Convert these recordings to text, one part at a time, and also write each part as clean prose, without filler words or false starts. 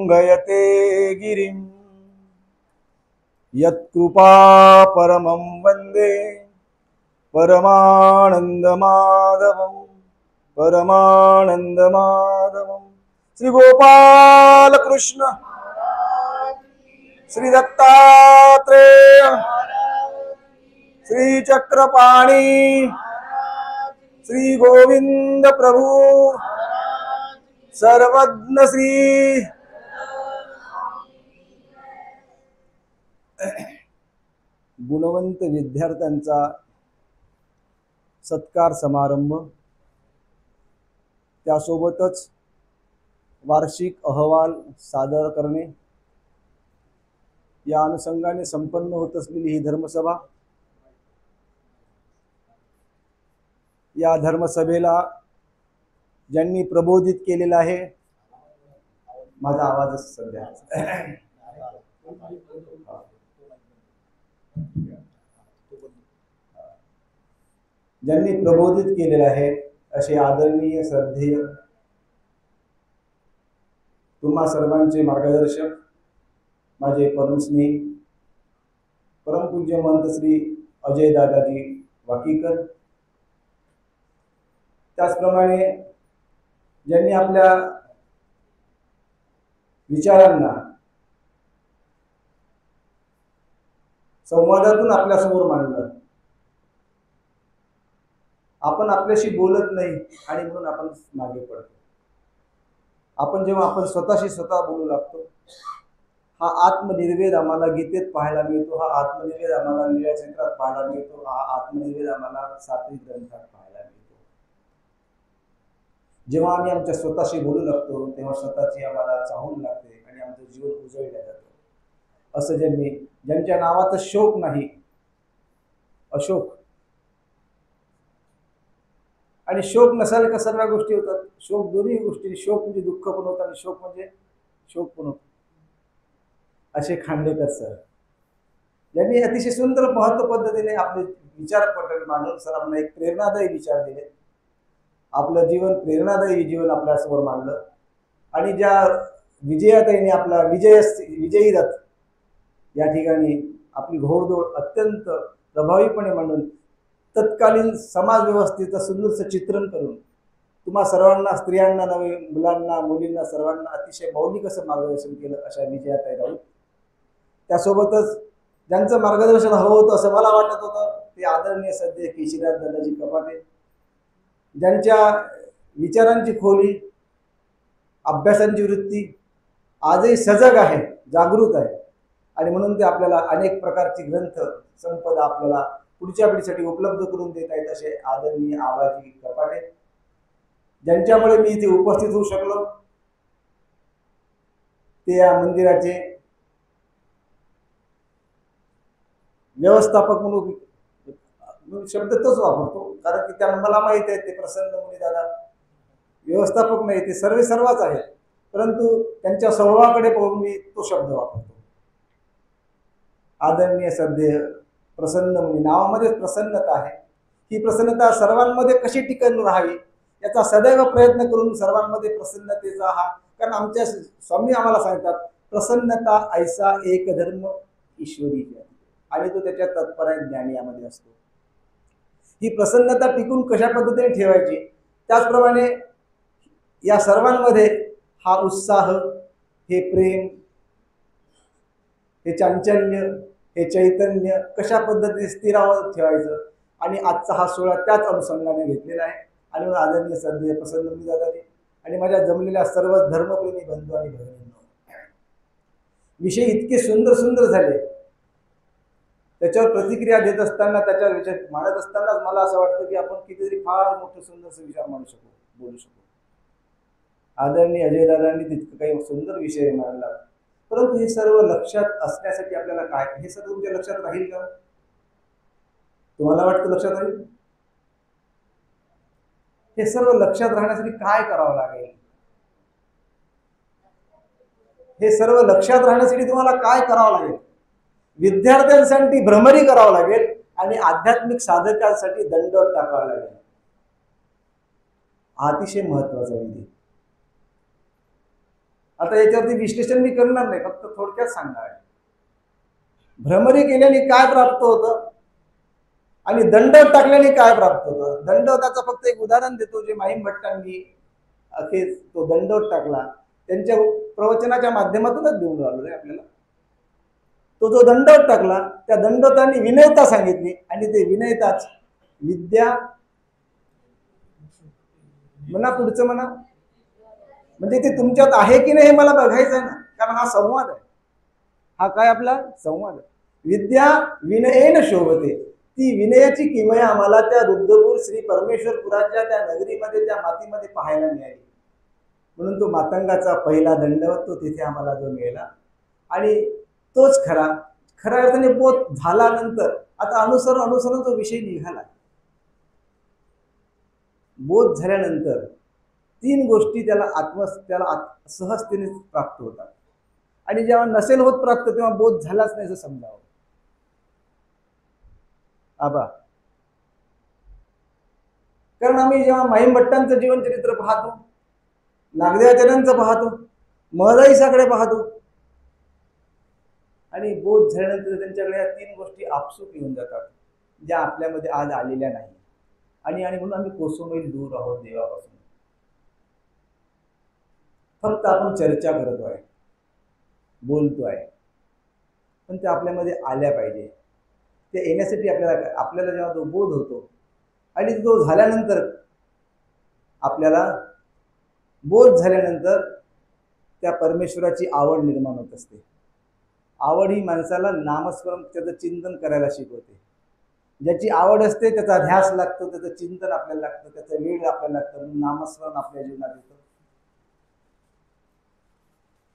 गयते गिरिं यत्कृपा परमं वन्दे परमानन्दमाधवं परमानन्दमाधवं। श्री गोपाल कृष्ण श्री दत्तात्रेय श्री चक्रपाणी श्री गोविंद प्रभु सर्वज्ञ श्री गुणवंत विद्यार्थ्यांचा सत्कार समारंभ, त्यासोबतच वार्षिक अहवाल सादर करणे, या अनुषंगाने संपन्न होत असलेली ही धर्मसभा, या धर्मसभेला ज्यांनी प्रबोधित केलेला आहे, माझा आवाजच सध्या ज्यांनी प्रबोधित केलेला आहे असे आदरणीय श्रद्धेय तुम्हा सर्वांचे मार्गदर्शक माझे परमस्नेही परमपूज्य महंत श्री अजय दादाजी वाकीकर, त्याचप्रमाणे ज्यांनी आपल्या विचारांना संवादातून आपल्यासमोर मांडलं। आपण आपल्याशी बोलत नाही आणि म्हणून आपण मागे पडतो। आपण जेव्हा आपण स्वतःशी स्वतः बोलू लागतो, हा आत्मनिर्वेद आम्हाला गीतेत पाहायला मिळतो, हा आत्मनिर्वेद आम्हाला लीला चरित्रात पाहायला मिळतो, हा आत्मनिर्वेद आम्हाला सात्विक ग्रंथात पाहायला मिळतो। जेव्हा आम्ही आमच्या स्वतःशी बोलू लागतो तेव्हा स्वतःची आम्हाला चाहूल लागते आणि आमचं जीवन उजळलं जातं। असं ज्यांच्या नावात शोक नाही, अशोक, आणि शोक नसाल का सर्व गोष्टी होतात। शोक दोन्ही गोष्टी, शोक म्हणजे दुःख पण होतं आणि शोक म्हणजे शोक पण होतं। असे खांडेकर सर यांनी अतिशय सुंदर महत्व पद्धतीने आपले विचार पटल मांडून सर्वांना एक प्रेरणादायी विचार दिले, आपलं जीवन प्रेरणादायी जीवन आपल्यासमोर मांडलं। आणि ज्या विजयाताईने आपला विजयी रथ या ठिकाणी आपली घोडदौड अत्यंत प्रभावीपणे मांडून तत्कालीन समाज व्यवस्थेचं सुंदरसं चित्रण करून तुम्हा सर्वांना, स्त्रियांना नव्हे, मुलांना, मुलींना, सर्वांना अतिशय मौलिक असं मार्गदर्शन केलं अशा विजयाताई राऊत। त्यासोबतच ज्यांचं मार्गदर्शन हवं होतं असं मला वाटत होतं ते आदरणीय सध्या केशीराज दादाजी कपाटे, ज्यांच्या विचारांची खोली, अभ्यासांची वृत्ती आजही सजग आहे, जागृत आहे, आणि म्हणून ते आपल्याला अनेक प्रकारची ग्रंथ संपदा आपल्याला पुढच्या पिढीसाठी उपलब्ध करून देत आहेत असे आदरणीय आबाजी कपाटे, ज्यांच्यामुळे मी इथे उपस्थित होऊ शकलो। ते या मंदिराचे व्यवस्थापक म्हणून शब्द तोच वापरतो, कारण की त्यांना मला माहित आहे ते प्रसन्न मुनी दादा व्यवस्थापक नाही, ते सर्वच आहेत, परंतु त्यांच्या स्वभावाकडे पाहून मी तो शब्द वापरतो। आदरणीय श्रद्धेय प्रसन्न मुनी, नावामध्ये प्रसन्नता आहे, ही प्रसन्नता सर्वांमध्ये कशी टिकून राहावी याचा सदैव प्रयत्न करून सर्वांमध्ये प्रसन्नतेचा हा, कारण आमच्या स्वामी आम्हाला सांगतात प्रसन्नता ऐसा एक धर्म ईश्वरी, आणि तो त्याच्या तत्पर ज्ञानी यामध्ये असतो। ही प्रसन्नता टिकून कशा पद्धतीने ठेवायची, त्याचप्रमाणे या सर्वांमध्ये हा उत्साह, हे प्रेम, हे चांचल्य, हे चैतन्य कशा पद्धतीने स्थिरावर ठेवायचं, आणि आजचा हा सोहळा त्याच अनुषंगाने घेतलेला आहे। आणि म्हणून आदरणीय श्रद्धेय प्रसन्न मुनी दादाजी आणि माझ्या जमलेल्या सर्व धर्मप्रेमी बंधू आणि भगिनींनो, विषय इतके सुंदर सुंदर झाले, त्याच्यावर प्रतिक्रिया देत असताना, त्याच्यावर विचार मांडत असताना मला असं वाटतं की आपण कितीतरी फार मोठं सुंदरसं विचार मांडू शकू, बोलू शकू। आदरणीय अजय दादांनी तितकं काही सुंदर विषय मांडला, परंतु हे सर्व लक्षात असण्यासाठी आपल्याला काय, हे सर्व तुमच्या लक्षात राहील का? तुम्हाला वाटतं लक्षात राहील? हे सर्व लक्षात राहण्यासाठी काय करावं लागेल? हे सर्व लक्षात राहण्यासाठी तुम्हाला काय करावं लागेल? विद्यार्थ्यांसाठी भ्रमरी करावं लागेल आणि आध्यात्मिक साधकांसाठी दंडवत टाकावा लागेल। अतिशय महत्वाचा विधी। आता याच्यावरती विश्लेषण मी करणार नाही, फक्त थोडक्यात सांगणार आहे. भ्रमरी केल्याने काय प्राप्त होतं आणि दंडवत टाकल्याने काय प्राप्त होतं. दंडवताचं फक्त एक उदाहरण देतो, जे माहीम भट्टांनी अखेर तो दंडवत टाकला त्यांच्या प्रवचनाच्या माध्यमातूनच देऊन राहिलो आहे आपल्याला. तो जो दंडवत टाकला त्या दंडवतांनी विनयता सांगितली, आणि ते विनयताच विद्या म्हणा, पुढचं म्हणा, म्हणजे ते तुमच्यात आहे की नाही हे मला बघायचं आहे ना, कारण हा संवाद आहे. हा काय आपला संवाद आहे. विद्या विनयेन शोभते. ती विनयाची किमया आम्हाला त्या रुद्रपूर श्री परमेश्वरपुराच्या त्या नगरीमध्ये, त्या मातीमध्ये पाहायला मिळाली. म्हणून तो मातंगाचा पहिला दंडवत तो तिथे आम्हाला जो मिळाला, आणि तोच खरा अर्थाने बोध झाल्यानंतर आता अनुसरण तो विषय निघाला. बोध झाल्यानंतर 3 गोष्टी त्याला सहजतेने प्राप्त होतात, आणि जेव्हा नसेल होत प्राप्त तेव्हा बोध झालाच नाही असं समजावं. आबा, कारण आम्ही जेव्हा माहीम भट्टांचं जीवनचरित्र पाहतो, नागदेवाचार्यांचं पाहतो, महदाईसाकडे पाहतो, आणि बोध झाल्यानंतर त्यांच्याकडे या 3 गोष्टी आपसूक येऊन जातात, ज्या आपल्यामध्ये आज आलेल्या नाही. आणि म्हणून आम्ही कोसोमैल दूर आहोत देवापासून. फक्त आपण चर्चा करतो आहे, बोलतो आहे, पण ते आपल्यामध्ये आल्या पाहिजे. ते येण्यासाठी आपल्याला जेव्हा तो बोध होतो, आणि तो झाल्यानंतर आपल्याला बोध झाल्यानंतर त्या परमेश्वराची आवड निर्माण होत असते. आवड ही माणसाला नामस्मरण, त्याचं चिंतन करायला शिकवते. ज्याची आवड असते त्याचा ध्यास लागतो, त्याचं चिंतन आपल्याला लागतं, त्याचा वेळ आपल्याला लागतं, नामस्मरण आपल्या जीवनात येतं.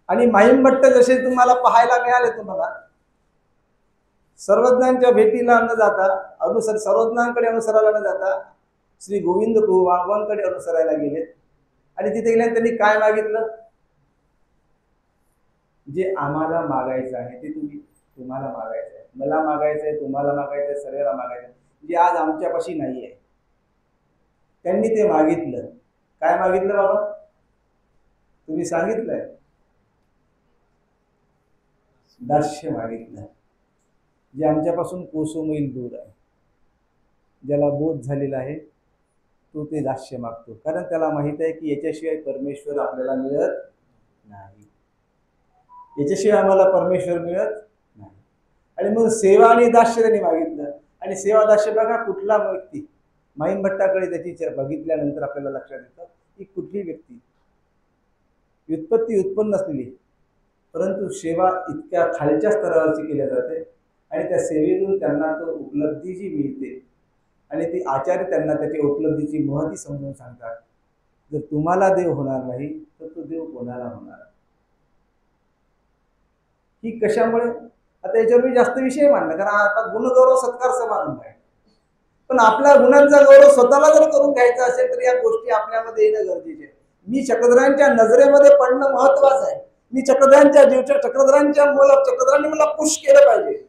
आणि माहीम भट्ट जसे तुम्हाला पाहायला मिळाले, तुम्हाला सर्वज्ञांच्या भेटीला न जाता, सर्वज्ञांकडे अनुसरायला न जाता श्री गोविंद बाबांकडे अनुसरायला गेलेत. आणि तिथे गेल्यानंतर त्यांनी काय मागितलं? जे आम्हाला मागायचं आहे ते तुम्हाला मागायचं आहे, मला मागायचं आहे, तुम्हाला मागायचं आहे, सर्वांना मागायचं आहे, जे आज आमच्यापाशी नाही आहे. त्यांनी ते मागितलं. काय मागितलं बाबा? तुम्ही सांगितलंय, दास्य मागितलं, जे आमच्यापासून कोसोमैल दूर आहे. ज्याला बोध झालेला आहे तो ते दास्य मागतो, कारण त्याला माहित आहे की याच्याशिवाय परमेश्वर आपल्याला मिळत नाही, याच्याशिवाय आम्हाला परमेश्वर मिळत नाही. आणि मग सेवा आणि दास्य त्यांनी मागितलं. आणि सेवा दास्य बघा, कुठला व्यक्ती माहीम भट्टाकडे त्याची बघितल्यानंतर आपल्याला लक्षात येतं की कुठली व्यक्ती व्युत्पत्ती उत्पन्न नसलेली, परंतु सेवा इतक्या खालच्या स्तरावरची केल्या जाते, आणि त्या सेवेतून त्यांना तो उपलब्धी जी मिळते, आणि ती आचार्य त्यांना त्याची उपलब्धीची महती समजून सांगतात. जर तुम्हाला देव होणार नाही तर तो देव कोणाला होणार? ही कशामुळे? आता याच्यावर मी जास्त विषय मांडला, कारण आता गुणगौरव सत्कार समारंभ आहे. पण आपल्या गुणांचा गौरव स्वतःला जर करून घ्यायचा असेल तर या गोष्टी आपल्यामध्ये येणं गरजेचे आहे. मी चक्रधरांच्या नजरेमध्ये पडणं महत्वाचं आहे. मी चक्रधरांच्या जीवच्या चक्रधरांनी मला पुश केलं पाहिजे.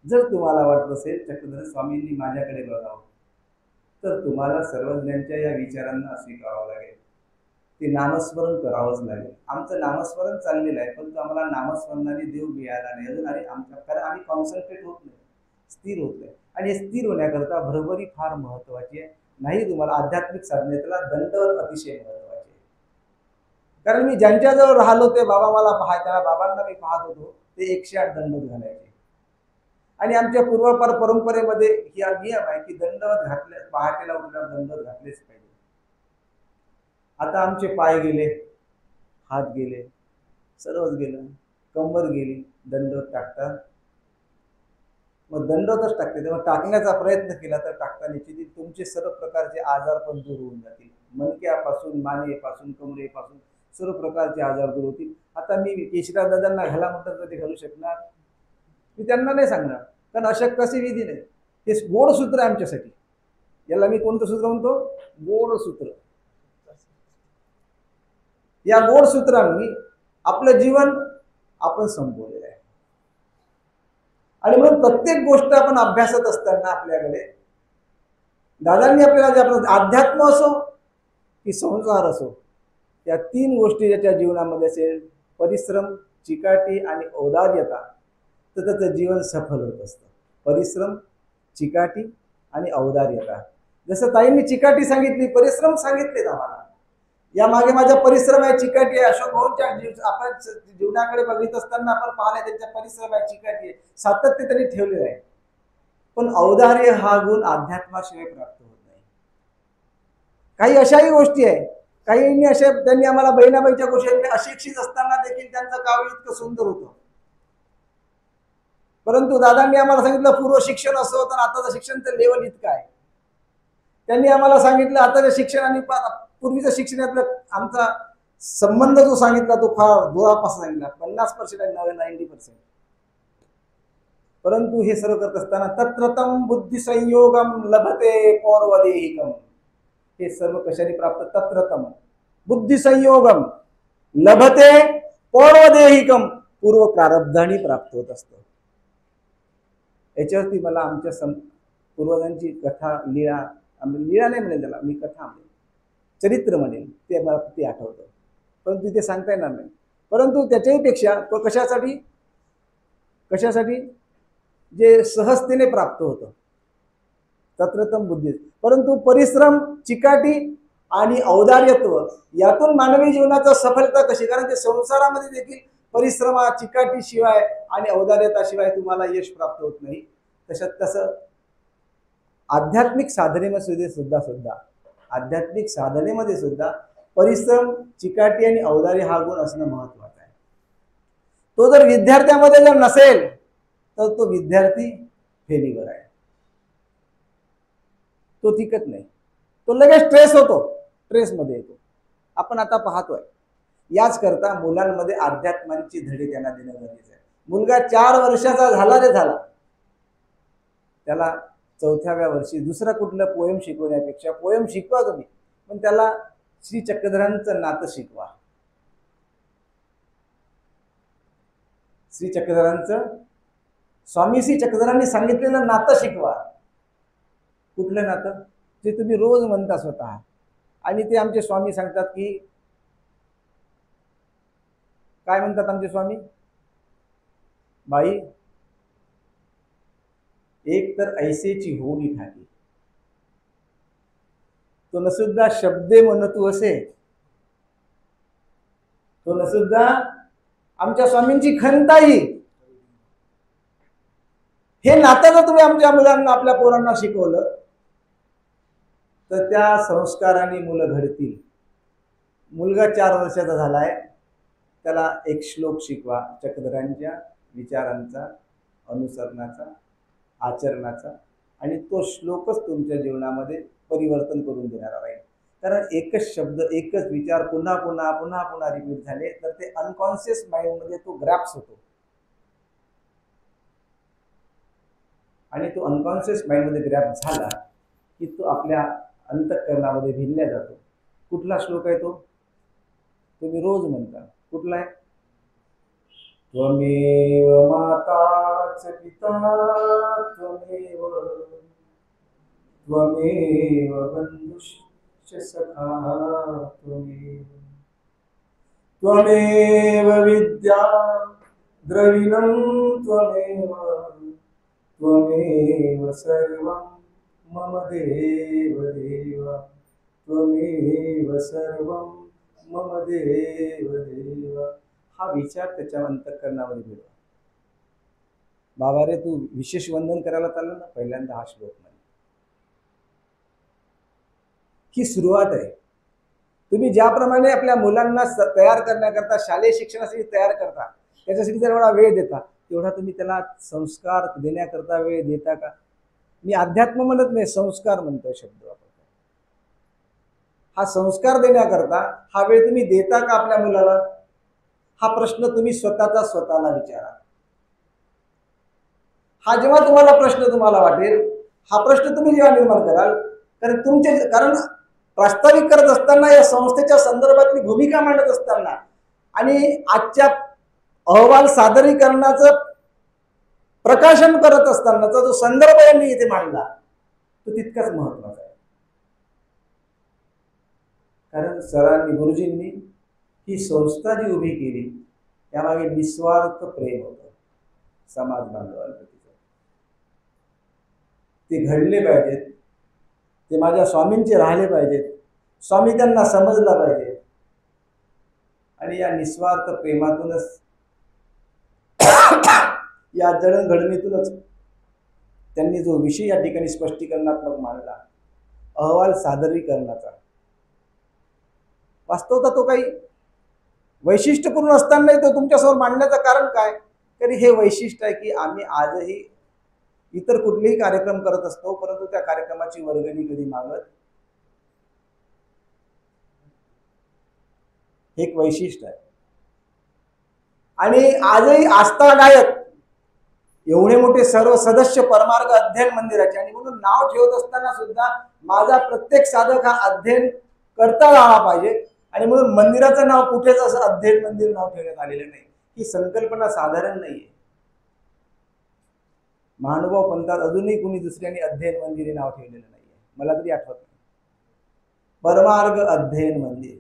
जर तुम्हाला वाटत असेल चक्रधर स्वामींनी माझ्याकडे बघावं, तर तुम्हाला सर्वज्ञांच्या या विचारांना स्वीकारावं लागेल. ते नामस्मरण करावंच लागेल. आमचं नामस्मरण चाललेलं आहे, पण आम्हाला नामस्मरणाने देव मिळाला नाही अजून, आणि कारण आम्ही कॉन्सन्ट्रेट होत नाही, स्थिर होत नाही. आणि हे स्थिर होण्याकरता भरभरी फार महत्वाची आहे. नाही तुम्हाला आध्यात्मिक साधनेतला दंडवत अतिशय महत्वाचे आहे. कारण मी ज्यांच्याजवळ राहिलो ते बाबा मला पाहायच्या, बाबांना मी पाहत होतो, ते 108 दंडवत घालायचे. आणि आमच्या पूर्वापार परंपरेमध्ये हा नियम आहे की दंडवत घातले, पहाटेला उठल्यावर दंडवत घातलेच पाहिजे. आता आमचे पाय गेले, हात गेले, सर्वच गेलं, कंबर गेली, दंडवत टाकतात. मग दंडवतच टाकते, तेव्हा टाकण्याचा प्रयत्न केला तर टाकता निश्चित तुमचे सर्व प्रकारचे आजार पण दूर होऊन जातील. मणक्यापासून, मानेपासून, कमरेपासून सर्व प्रकारचे आजार दूर होतील. आता मी केशराज दादांना घाला म्हणतात तर ते घालू शकणार? मी त्यांना नाही सांगणार, कारण अशक्ताची विधी नाही. हे गोड सूत्र आहे आमच्यासाठी. याला मी कोणतं सूत्र म्हणतो? गोड सूत्र. या गोड सूत्रांनी आपलं जीवन आपण संपवलेलं आहे. आणि म्हणून प्रत्येक गोष्ट आपण अभ्यासत असताना आपल्याकडे दादांनी आपल्याला जे आपण अध्यात्म असो की संसार असो, त्या 3 गोष्टी ज्याच्या जीवनामध्ये असेल, परिश्रम, चिकाटी आणि औदार्यता, तर त्याचं जीवन सफल होत असतं. परिश्रम, चिकाटी आणि औदार्यता. जसं ताईंनी चिकाटी सांगितली, परिश्रम सांगितलेत आम्हाला. या मागे माझा परिश्रम आहे, चिकाटी आहे. अशोक भाऊंच्या आपण जीवनाकडे बघित असताना आपण पाहले त्यांचा परिश्रम आहे, चिकाटी आहे, सातत्य त्यांनी ठेवलेलं आहे. पण औदार्य हा गुण अध्यात्माशिवाय प्राप्त होत नाही. काही अशाही गोष्टी आहे, काहींनी अशा त्यांनी आम्हाला बहिणाबाईच्या गोष्टी, अशिक्षित असताना देखील त्यांचं काव्य इतकं सुंदर होतं. परंतु दादांनी आम्हाला सांगितलं पूर्व शिक्षण असं होतं, आताचं शिक्षणचं लेवल इतकं आहे. त्यांनी आम्हाला सांगितलं आताच्या शिक्षण आणि पूर्वीच्या शिक्षणातलं आमचा संबंध जो सांगितला तो फार दुरापासून सांगितला, 50% आणि 90%. परंतु हे सर्व करत असताना तत्रतम बुद्धी संयोगम लभते पौर्वदेहिकम, हे सर्व कशाने प्राप्त? तत्रतम बुद्धी संयोगम लभते पौर्वदेहिकम, पूर्व प्रारब्धाने प्राप्त होत असतं. याच्यावरती मला आमच्या पूर्वजांची कथा, लीळा नाही म्हणेल त्याला मी, कथा म्हणेल, चरित्र म्हणेल, ते मला ते आठवतं, परंतु ते सांगता येणार नाही. परंतु त्याच्याही पेक्षा तो कशासाठी जे सहजतेने प्राप्त होतं, तत्रतम बुद्धी. परंतु परिश्रम, चिकाटी आणि औदार्यत्व यातून मानवी जीवनाचा सफलता कशी? कारण ते संसारामध्ये देखील परिश्रमा, चिकाटी शिवाय आणि औदार्यताशिवाय तुम्हाला यश प्राप्त होत नाही. तसं आध्यात्मिक साधनेमध्ये सुद्धा परिश्रम, चिकाटी आणि औदार्य हा गुण असणं महत्वाचं आहे. तो जर विद्यार्थ्यामध्ये जर नसेल तर तो विद्यार्थी फेलीवर आहे, तो टिकत नाही, तो लगेच स्ट्रेसमध्ये येतो. आपण आता पाहतोय. याच करता मुलांमध्ये अध्यात्माची धडे त्यांना देणं गरजेचं आहे. मुलगा 4 वर्षाचा झाला, त्याला 4थ्या वर्षी दुसरा कुठलं पोएम शिकवण्यापेक्षा, पोएम शिकवा तुम्ही, पण त्याला श्री चक्रधरांचं नातं शिकवा. स्वामी श्री चक्रधरांनी सांगितलेलं नातं शिकवा. कुठलं नातं? जे तुम्ही रोज म्हणता स्वतः. आणि ते आमचे स्वामी सांगतात की, काय म्हणतात आमचे स्वामी? बाई एक तर ऐसेची होडी ठाकी, तो नसुद्धा शब्दे म्हणतू असे, तो नसुद्धा आमच्या स्वामींची खंताई. हे नातं जर तुम्ही आमच्या मुलांना, आपल्या पोरांना शिकवलं तर त्या संस्काराने मुलं घडतील. मुलगा 4 वर्षाचा झालाय, त्याला एक श्लोक शिकवा चक्रधरांच्या विचारांचा, अनुसरणाचा, आचरणाचा, आणि तो श्लोकच तुमच्या जीवनामध्ये परिवर्तन करून देणारा राहील. कारण एकच शब्द, एकच विचार पुन्हा पुन्हा रिपीट झाले तर ते अनकॉन्शियस माइंडमध्ये तो ग्रॅप्स होतो, आणि तो अनकॉन्शियस माइंडमध्ये ग्रॅप झाला की तो आपल्या अंतःकरणामध्ये भिनल्या जातो. कुठला श्लोक आहे तो? तुम्ही रोज म्हणता. कुठला आहे? त्वमेव माता च पिता त्वमेव बंधुश्च सखा त्वमेव विद्या द्रविणं त्वमेव सर्वं मम देव त्वमेव सर्वं मम देव. हा विचार त्याच्या अंतःकरणामध्ये मिळवा. बाबा रे, तू विशेष वंदन करायला चालला ना, पहिल्यांदा हा श्लोक म्हणे. ही सुरुवात आहे. तुम्ही ज्याप्रमाणे आपल्या मुलांना तयार करण्याकरता, शालेय शिक्षणासाठी तयार करता, त्याच्यासाठी जर एवढा वेळ देता, तेवढा तुम्ही त्याला संस्कार देण्याकरता वेळ देता का? मी अध्यात्म म्हणत नाही, संस्कार म्हणतोय शब्द वापरतो. हा संस्कार देण्याकरता हा वेळ तुम्ही देता का आपल्या मुलाला? हा प्रश्न तुम्ही स्वतःला विचारा. हा जेव्हा तुम्हाला प्रश्न तुम्हाला वाटेल, हा प्रश्न तुम्ही जेव्हा निर्माण कराल, कारण प्रास्ताविक करत असताना, या संस्थेच्या संदर्भातली भूमिका मांडत असताना आणि आजच्या अहवाल सादरीकरणाचं प्रकाशन करत असतानाचा जो संदर्भ यांनी इथे मांडला तो तितकाच महत्वाचा आहे. कारण सरांनी, गुरुजींनी ही संस्था जी उभी केली त्यामागे निस्वार्थ प्रेम होतं समाज बांधवांप्रती. ते घडले पाहिजेत, ते माझ्या स्वामींचे राहिले पाहिजेत, स्वामी त्यांना समजला पाहिजे. आणि या निस्वार्थ प्रेमातूनच या जडणघडणीतूनच त्यांनी जो विषय या ठिकाणी स्पष्टीकरणात्मक मांडला, अहवाल सादरीकरणाचा, वास्तवता तो काही वैशिष्ट्यपूर्ण असतानाही तो तुमच्यासमोर मांडण्याचं कारण काय? तरी हे वैशिष्ट्य आहे की आम्ही आजही इतर कुठलेही कार्यक्रम करत असतो, परंतु त्या कार्यक्रमाची वर्गणी कधी मागत. हे एक वैशिष्ट्य आहे. आणि आजही आस्था गायक एवढे मोठे सर्व सदस्य परमार्ग अध्ययन मंदिराचे, आणि म्हणून नाव ठेवत असताना सुद्धा माझा प्रत्येक साधक हा अध्ययन करता आला पाहिजे. आणि म्हणून मंदिराचं नाव कुठेच असं अध्ययन मंदिर नाव ठेवण्यात आलेलं नाही. ही संकल्पना साधारण नाहीये. महानुभाव पंथात अजूनही कुणी दुसऱ्याने अध्ययन मंदिर हे नाव ठेवलेलं नाहीये, मला तरी आठवत नाही. परमार्ग अध्ययन मंदिर,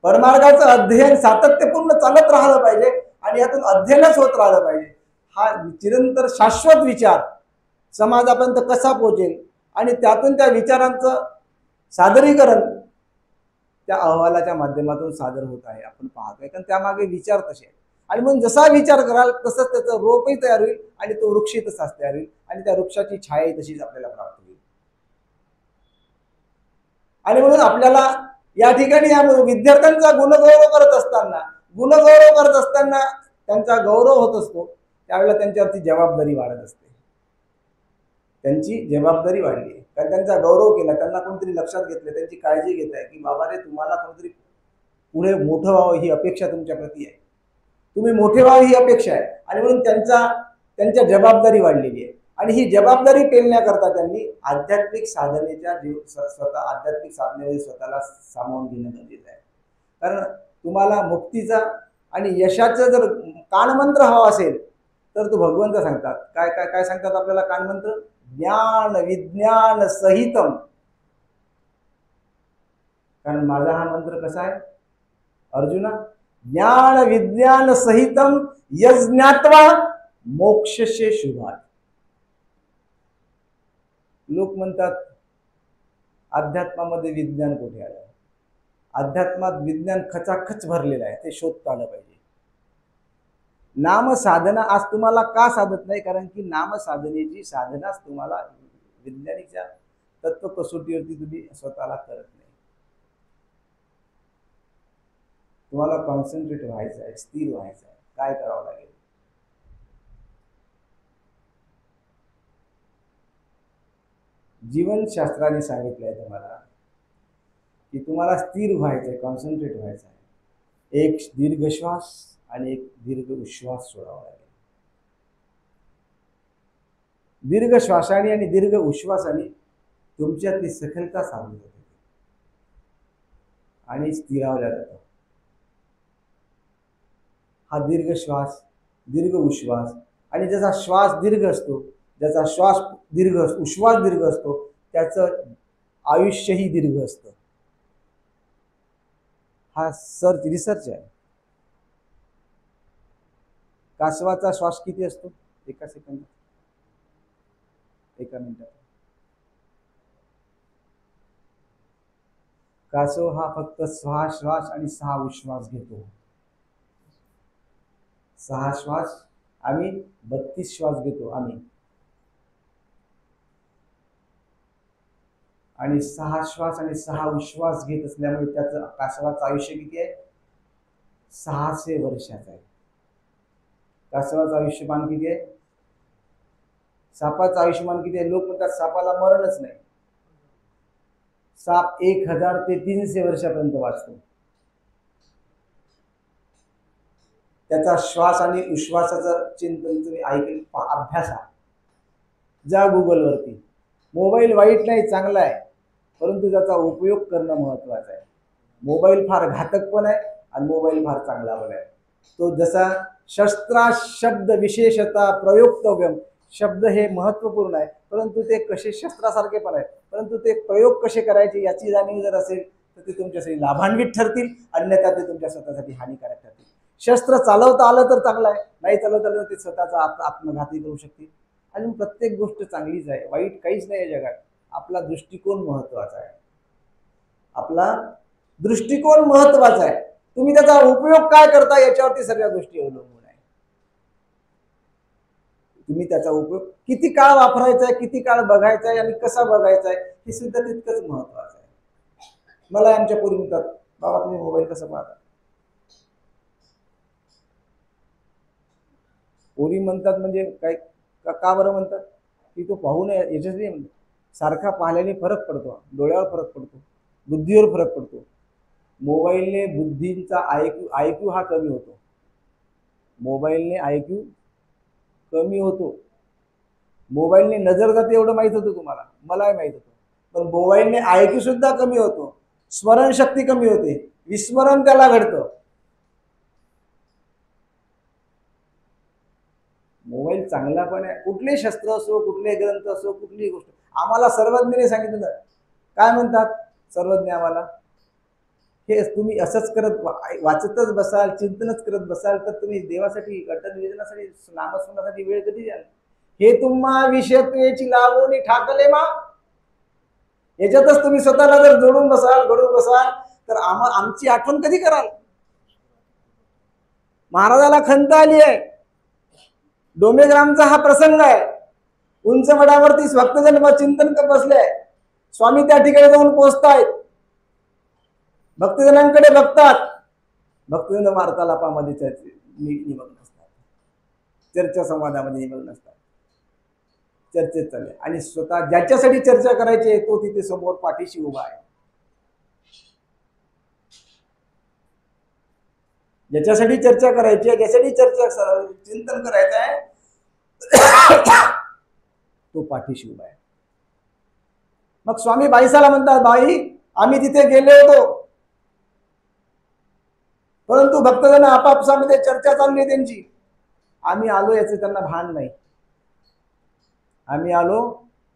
परमार्गाचं अध्ययन सातत्यपूर्ण चालत राहिलं पाहिजे आणि यातून अध्ययनच होत राहिलं पाहिजे. हा चिरंतर शाश्वत विचार समाजापर्यंत कसा पोहोचेल आणि त्यातून त्या विचारांचं सादरीकरण त्या अहवालाच्या माध्यमातून सादर होत आहे, आपण पाहतोय. कारण त्यामागे विचार तसे आहेत. आणि म्हणून जसा विचार कराल तसंच त्याचं रोपही तयार होईल आणि तो वृक्षही तसाच तयार होईल आणि त्या वृक्षाची छायाही तशीच आपल्याला प्राप्त होईल. आणि म्हणून आपल्याला या ठिकाणी या विद्यार्थ्यांचा गुणगौरव करत असताना त्यांचा गौरव होत असतो, त्यावेळेला त्यांच्यावरती जबाबदारी वाढत असते. त्यांची जबाबदारी वाढली आहे, कारण त्यांचा गौरव केला, त्यांना कोणतरी लक्षात घेतलं, त्यांची काळजी घेत आहे की बाबा रे, तुम्हाला कोणतरी पुढे मोठं व्हावं ही अपेक्षा तुमच्या प्रती आहे, तुम्ही मोठे व्हावं ही अपेक्षा आहे. आणि म्हणून त्यांच्या जबाबदारी वाढलेली आहे. आणि ही जबाबदारी पेलण्याकरता त्यांनी आध्यात्मिक साधनेच्या आध्यात्मिक साधनेमध्ये स्वतःला सामावून घेणं गरजेचं आहे. कारण तुम्हाला मुक्तीचा आणि यशाचा जर कानमंत्र हवा असेल तर तो भगवंत सांगतात. काय काय काय सांगतात आपल्याला कानमंत्र? ज्ञान विज्ञान सहितम. कारण माझा हा मंत्र कसा आहे अर्जुना? ज्ञान विज्ञान सहितम यज्ञात्वा मोक्षसे शुभात. लोक म्हणतात अध्यात्मामध्ये विज्ञान कुठे आलं? अध्यात्मात विज्ञान खचाखच भरलेलं आहे, ते शोधता आलं पाहिजे. नाम साधना आज तुम्हाला का साधत नाही? कारण की नाम साधनेची साधनाच तुम्हाला विज्ञानिकच्या तत्व कसोटीवरती तुम्ही स्वतःला करत नाही. तुम्हाला कॉन्सन्ट्रेट व्हायचं आहे, स्थिर व्हायचं आहे. काय करावं लागेल? जीवनशास्त्राने सांगितलंय तुम्हाला की तुम्हाला स्थिर व्हायचंय, कॉन्सन्ट्रेट व्हायचं आहे. एक दीर्घ श्वास आणि एक दीर्घ उश्वास सोडावा लागेल. दीर्घ श्वासाने आणि दीर्घ उश्वासाने तुमच्यातली सखलता सावली जाते आणि स्थिरावल्या जातं. हा दीर्घ श्वास, दीर्घ उश्वास, आणि ज्याचा श्वास दीर्घ असतो, ज्याचा श्वास दीर्घ उश्वास दीर्घ असतो, त्याचं आयुष्यही दीर्घ असतं. हा रिसर्च आहे. कासवाचा श्वास किती असतो? एका सेकंदात, एका मिनिटात. कासव हा फक्त 6 श्वास आणि 6 उश्वास घेतो. 6 श्वास, आम्ही 32 श्वास घेतो आम्ही, आणि 6 श्वास आणि 6 उश्वास घेत असल्यामुळे त्याचं कासवाचं आयुष्य किती आहे? 600 वर्षाचं आहे. कासवाचं आयुष्यमान किती आहे? सापाचं आयुष्यमान किती आहे? लोक म्हणतात सापाला मरणच नाही. साप 1000 ते 300 वर्षापर्यंत वाचतो. त्याचा श्वास आणि उश्वासाचं चिंतन तुम्ही ऐकलं, अभ्यासा, जा गुगलवरती. मोबाईल वाईट नाही, चांगला आहे, परंतु त्याचा उपयोग करणं महत्त्वाचं आहे. मोबाईल फार घातक पण आहे आणि मोबाईल फार चांगला पण आहे. तो जसा शस्त्रा शब्द विशेषता प्रयोक्तव्यम, शब्द हे महत्त्वपूर्ण आहे, परंतु ते कसे शस्त्रासारखे पण आहेत, परंतु ते प्रयोग कसे करायचे याची जाणीव जर असेल तर ते तुमच्यासाठी लाभान्वित ठरतील, अन्यथा ते तुमच्या स्वतःसाठी हानिकारक ठरतील. शस्त्र चालवता आलं तर चांगलं आहे, नाही चालवता आलं तर ते स्वतःचा आत्मघाती करू शकतील. आणि प्रत्येक गोष्ट चांगलीच आहे, वाईट काहीच नाही या जगात. आपला दृष्टिकोन महत्वाचा आहे, आपला दृष्टिकोन महत्वाचा आहे. तुम्ही त्याचा उपयोग काय करता याच्यावरती सगळ्या गोष्टी अवलंबून आहे. तुम्ही त्याचा उपयोग किती काळ वापरायचा आहे, किती काळ बघायचा आहे आणि कसा बघायचा आहे हे सुद्धा तितकंच महत्वाचं आहे. मला आमच्या पोरी म्हणतात, बाबा तुम्ही मोबाईल कसा पाहता? पोरी म्हणतात म्हणजे काय, का बरं म्हणतात की तो पाहू नये याच्याच नाही म्हणतात. सारखा पाहिल्याने फरक पडतो, डोळ्यावर फरक पडतो, बुद्धीवर फरक पडतो. मोबाईलने बुद्धींचा आयक्यू हा कमी होतो. मोबाईलने आयक्यू कमी होतो. मोबाईलने नजर जाते एवढं माहित होतं तुम्हाला, मलाही माहित होतं. पण मोबाईलने आयक्यू सुद्धा कमी होतो, स्मरणशक्ती कमी होते, विस्मरण त्याला घडतं. मोबाईल चांगला पण आहे, कुठले शस्त्र असो, कुठले ग्रंथ असो, कुठलीही गोष्ट. आम्हाला सर्वज्ञने सांगितलं, काय म्हणतात सर्वज्ञ आम्हाला, हे तुम्ही असंच करत वाचतच बसाल, चिंतनच करत बसाल तर तुम्ही देवासाठी, घटन निवेदनासाठी, नामस्मरणासाठी वेळ कधी द्याल? हे तुम्हा विषयतेची लावणी ठाकले मा, याच्यातच तुम्ही स्वतःला जर जोडून बसाल, घडून बसाल तर आमची आठवण कधी कराल? महाराजाला खंत आली आहे. डोमेग्रामचा हा प्रसंग आहे. उंच मठावरती भक्तजन चिंतन करत बसले, स्वामी त्या ठिकाणी जाऊन पोहोचतायत, भक्तजनांकडे बघतात, भक्तजन वार्तालापामध्ये निमग्न असतात, चर्चा संवादामध्ये निमग्न असतात, चर्चेत चालले. आणि स्वतः ज्याच्यासाठी चर्चा करायची आहे तो तिथे समोर पाठीशी उभा आहे. ज्याच्यासाठी चर्चा करायची आहे, ज्याच्यासाठी चिंतन करायचं आहे तो पाठीशी उभा आहे. मग स्वामी बाईसाला म्हणतात, बाई आम्ही तिथे गेले होतो, परंतु भक्तजन आपापसामध्ये चर्चा चालली आहे त्यांची, आम्ही आलो याचं त्यांना भान नाही, आम्ही आलो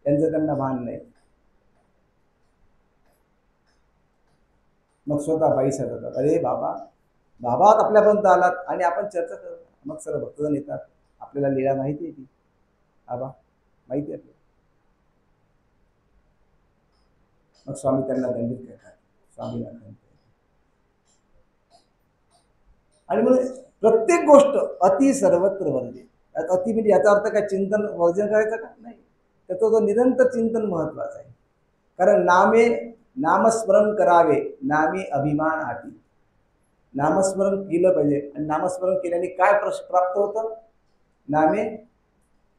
यांचं त्यांना भान नाही. मग स्वतः बाईसा जातात, अरे बाबा आपल्यापर्यंत आलात आणि आपण चर्चा करत. मग सर्व भक्तजन येतात, आपल्याला लीळा माहिती आहे की बाबा, माहिती आहे आपल्याला. मग स्वामी त्यांना दंडित करतात, स्वामीला दंड. आणि म्हणून प्रत्येक गोष्ट अति सर्वत्र वर्जे. अति म्हणजे याचा अर्थ काय चिंतन वर्जन करायचं का? नाही, त्याचं तो निरंतर चिंतन महत्वाचं आहे. कारण नामस्मरण करावे, नामे अभिमान आटी. नामस्मरण केलं पाहिजे, आणि नामस्मरण केल्याने काय प्राप्त होतं? नामे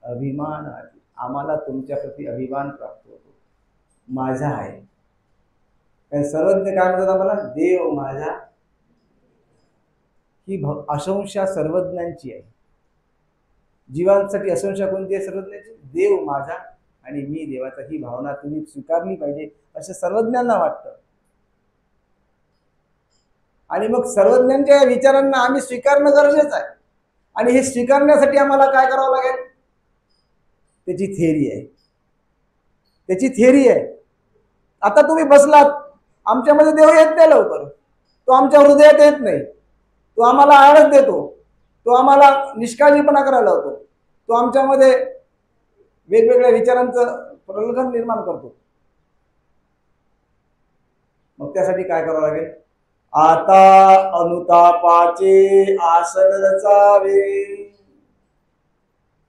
अभिमान आटी. आम्हाला तुमच्या प्रती अभिमान प्राप्त होतो, माझा आहे. कारण सर्वज्ञ काय म्हणतात आम्हाला? देव माझा. ही आशंसा सर्वज्ञांची आहे. जीवांसाठी आशंसा कोणती आहे? सर्वज्ञांची. देव माझा आणि मी देवाचा, ही भावना तुम्ही स्वीकारली पाहिजे असं सर्वज्ञांना वाटतं. आणि मग सर्वज्ञांच्या विचारांना आम्ही स्वीकारणं गरजेचं आहे. आणि हे स्वीकारण्यासाठी आम्हाला काय करावं लागेल? त्याची थिअरी आहे, त्याची थिअरी आहे. आता तुम्ही बसलात, आमच्यामध्ये देव येत नाही लवकर, तो आमच्या हृदयात येत नाही, तो आम्हाला आळस देतो, तो आम्हाला निष्काळजीपणा करायला होतो, तो आमच्यामध्ये वेगवेगळ्या विचारांचं प्रलोभन निर्माण करतो. मग त्यासाठी काय करावं लागेल? आता अनुतापाचे आसन रचावे,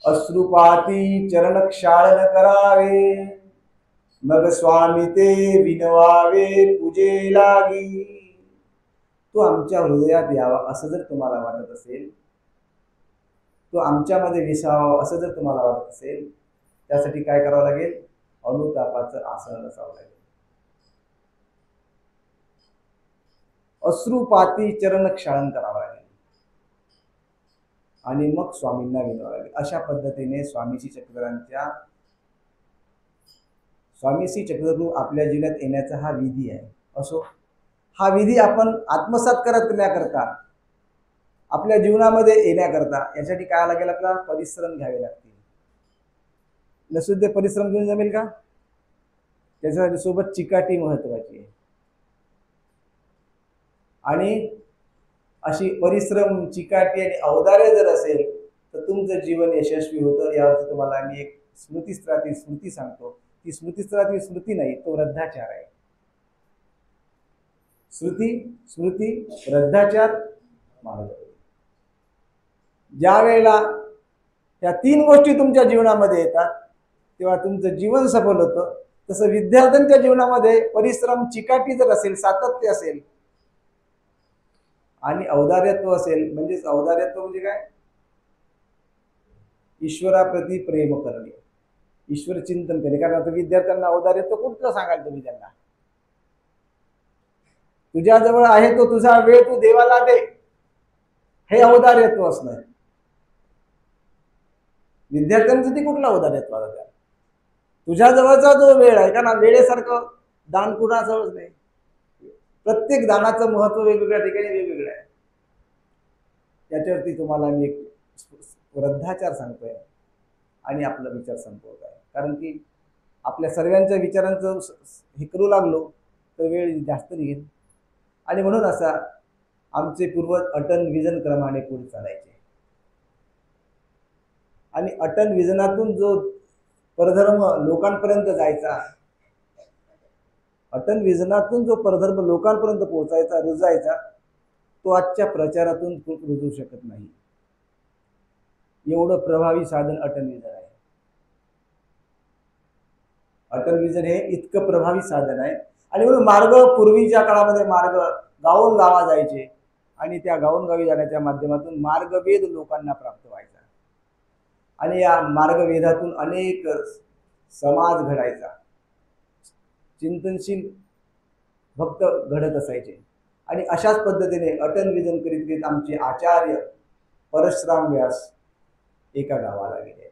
अश्रुपाती चरण क्षालन करावे, मग स्वामी ते विनवावे पूजे लागी. तो आमच्या हृदयात यावा असं जर तुम्हाला वाटत असेल, तो आमच्यामध्ये विसावा असं जर तुम्हाला वाटत असेल, त्यासाठी काय करावं लागेल? अनुतापाचं आसन रचावं लागेल. अश्रुपाती चरण क्षालन करावं लागेल आणि मग स्वामींना विनवावं लागेल. अशा पद्धतीने स्वामी श्री चक्रधर आपल्या जीवनात येण्याचा हा विधी आहे. असो, हा विधी आपण आत्मसात करण्याकरता, आपल्या जीवनामध्ये येण्याकरता यासाठी काय लागेल? आपला परिश्रम घ्यावे लागतील. नसुद्धा परिश्रम घेऊन जमेल का? त्याच्यासाठी सोबत चिकाटी महत्वाची आहे. आणि अशी परिश्रम, चिकाटी आणि औदार्य जर असेल तर तुमचं जीवन यशस्वी होतं. यावरती तुम्हाला मी एक स्मृती सांगतो. ती स्मृती नाही, तो वृद्धाचार आहे. स्मृती वृद्धाचार मार्ग. ज्या वेळेला या 3 गोष्टी तुमच्या जीवनामध्ये येतात तेव्हा तुमचं जीवन सफल होतं. तसं विद्यार्थ्यांच्या जीवनामध्ये परिश्रम, चिकाटी जर असेल, सातत्य असेल आणि औदार्यत्व असेल, म्हणजेच औदार्यत्व म्हणजे काय? ईश्वराप्रती प्रेम करणे, ईश्वर चिंतन करणे. कारण आता विद्यार्थ्यांना औदार्यत्व कुठलं सांगाल तुम्ही त्यांना? तुझ्याजवळ आहे तो तुझा वेळ तू देवाला दे, हे औदार्यत्व असणं. विद्यार्थ्यांसाठी कुठलं औदार्यत्व आता? त्या तुझ्या जवळचा जो वेळ आहे का ना, वेळेसारखं दान कुणाजवळच नाही. प्रत्येक दानाचं महत्व वेगवेगळ्या ठिकाणी वेगवेगळं आहे. याच्यावरती तुम्हाला मी एक वृद्धाचार सांगतोय आणि आपला विचार संपवत आहे. कारण की आपल्या सर्वांच्या विचारांचं हे करू लागलो तर वेळ जास्त निघेल. आणि म्हणून असा आमचे पूर्वज अटल विजन क्रमाने पुढे चालायचे. आणि अटल विजनातून जो परधर्म लोकांपर्यंत जायचा, अटल विजनातून जो परधर्म लोकांपर्यंत पोहोचायचा, रुजायचा, तो आजच्या प्रचारातून रुजू शकत नाही. एवढं प्रभावी साधन अटल विजन आहे. अटल विजन हे इतकं प्रभावी साधन आहे. आणि म्हणून मार्ग, पूर्वीच्या काळामध्ये मार्ग गावोन गावा जायचे आणि त्या गावोन गावी जाण्याच्या माध्यमातून मार्गवेध लोकांना प्राप्त व्हायचा. आणि या मार्गवेधातून अनेक समाज घडायचा, चिंतनशील भक्त घडत असायचे. आणि अशाच पद्धतीने अटल विजन करीत करीत आमचे आचार्य परशुराम व्यास एका गावाला गेले.